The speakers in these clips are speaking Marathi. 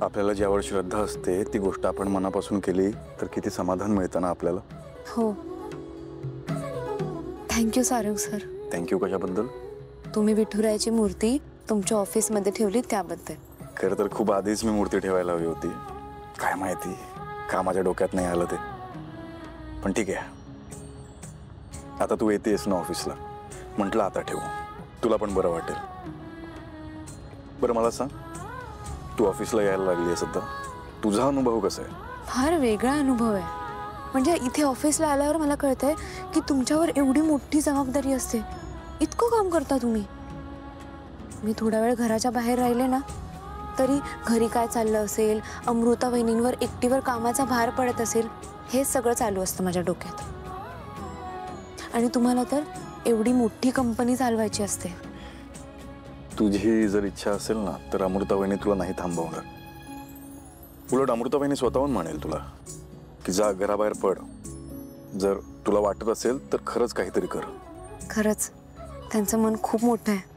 आपल्याला ज्यावर श्रद्धा असते ती गोष्ट आपण मनापासून केली तर किती समाधान मिळतं ना आपल्याला. हो, थँक्यू सारंग सर. थँक्यू कशाबद्दल? तुम्ही विठुरायाची मूर्ती तुमच्या ऑफिसमध्ये ठेवली त्याबद्दल. खरं तर खूप आधीच मी मूर्ती ठेवायला हवी होती. काय माहिती का माझ्या डोक्यात नाही आलं ते. पण ठीक आहे, आता तू येतेस ना ऑफिसला, म्हटलं आता ठेवू, तुला पण बरं वाटेल. बरं मला सांग, तू ऑफिसला यायला लागली आहे सध्या, तुझा अनुभव कसा आहे? फार वेगळा अनुभव आहे. म्हणजे इथे ऑफिसला आल्यावर मला कळतंय की तुमच्यावर एवढी मोठी जबाबदारी असते. इतकं काम करता तुम्ही. मी थोडा वेळ घराच्या बाहेर राहिले ना तरी घरी काय चाललं असेल, अमृता वहिनींवर एकटीवर कामाचा भार पडत असेल, हे सगळं चालू असतं माझ्या डोक्यात. आणि तुम्हाला तर एवढी मोठी कंपनी चालवायची असते. तुझी जर इच्छा असेल ना तर अमृता वहिनी तुला नाही थांबवणार. उलट अमृता वहिनी स्वतःहून म्हणेल तुला की जा घराबाहेर पड. जर तुला वाटत असेल तर खरंच काहीतरी कर. खरंच त्यांचं मन खूप मोठं आहे.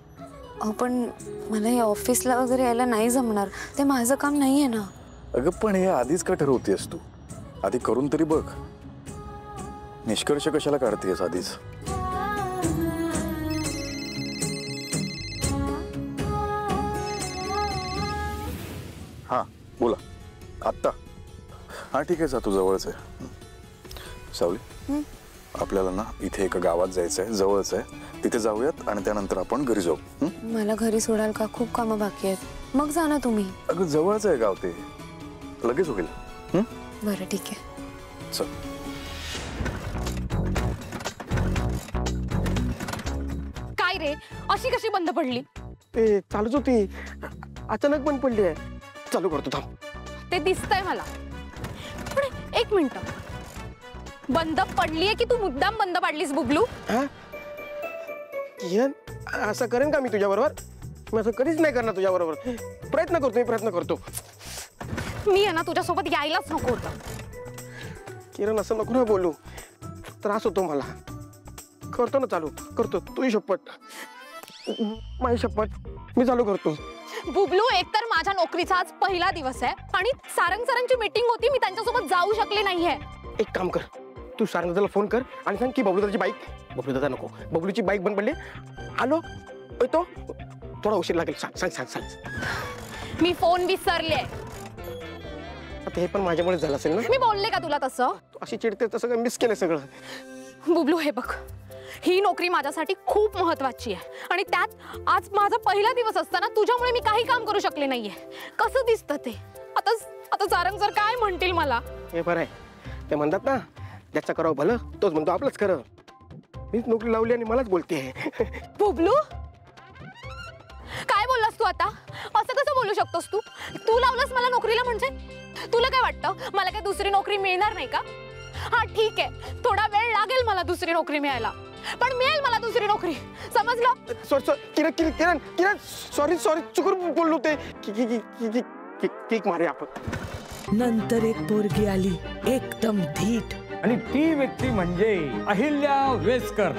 अहो पण मला या ऑफिसला वगैरे यायला नाही जमणार. ते माझं काम नाही आहे ना. अगं पण हे आधीच का ठरवतेस तू? आधी करून तरी बघ. निष्कर्ष कशाला काढतेस आधीच? हा बोला आत्ता. हा ठीक आहे, जा तू जवळच आहे. सावली, आपल्याला ना इथे एका गावात जायचं आहे, जवळच आहे. तिथे जाऊयात आणि त्यानंतर आपण घरी जाऊ. मला घरी सोडाल का? खूप कामं बाकी आहेत. मग जा ना तुम्ही. अगं जवळच आहे गाव, ते लगेच होईल. बरं ठीक आहे, चल. काय रे, अशी कशी बंद पडली? ते चालूच होती, अचानक बंद पडली आहे. चालू करतो थांब. ते दिसतंय मला. पण एक मिनिट, बंद पडलीये की तू मुद्दाम बंद पाडलीस बुबलू? असं करेन का मी तुझ्याबरोबर? मी असं कधीच नाही करणार तुझ्याबरोबर. प्रयत्न करतो. मी आहे ना तुझ्यासोबत यायलाच नको होतं. किरण असं नको ना बोलू, त्रास होतो मला. करतो ना, चालू करतो. तुझी शपथ, माझी शपथ, मी चालू करतो. बुबलू, एकतर माझ्या नोकरीचा आज पहिला दिवस आहे आणि सारंग सरांची मीटिंग होती, मी त्यांच्यासोबत जाऊ शकले नाहीये. एक काम कर, तू सारंग दादाला फोन कर आणि सांग की बबलू दादा नको, बबलूची बाईक बंद पडली, आलो येतो, थोडा उशीर लागेल. सांग. मी फोन विसरले. आता हे पण माझ्यामुळे झालं असेल ना? मी बोलले का तुला तसं? अशी चिडते तसं काय मिस केलं सगळं. बुबलू हे बघ, ही नोकरी माझ्यासाठी खूप महत्त्वाची आहे आणि त्यात आज माझा पहिला दिवस असताना तुझ्यामुळे मी काही काम करू शकले नाहीये. कसं दिसतं ते? आता सारंग सर काय म्हणतील मला? हे बरं आहे, ते म्हणतात ना ज्याचं करावं भलं तोच म्हणतो आपलंच खरं. मीच नोकरी लावली आणि मलाच बोलते. बुबलू, काय बोललास तू आता? असं कसं बोलू शकतोस तू? तू लावलंस मला नोकरीला म्हणजे? तुला काय वाटतं मला काय दुसरी नोकरी मिळणार नाही का? हा ठीक आहे, थोडा वेळ लागेल मला दुसरी नोकरी मिळायला, पण मिळेल मला दुसरी नोकरी, समजलं? किरण सॉरी चुकून बोललो ते. केक मारे आपण. नंतर एक पोरगी आली एकदम धीट, आणि ती व्यक्ती म्हणजे अहिल्या वेसकर.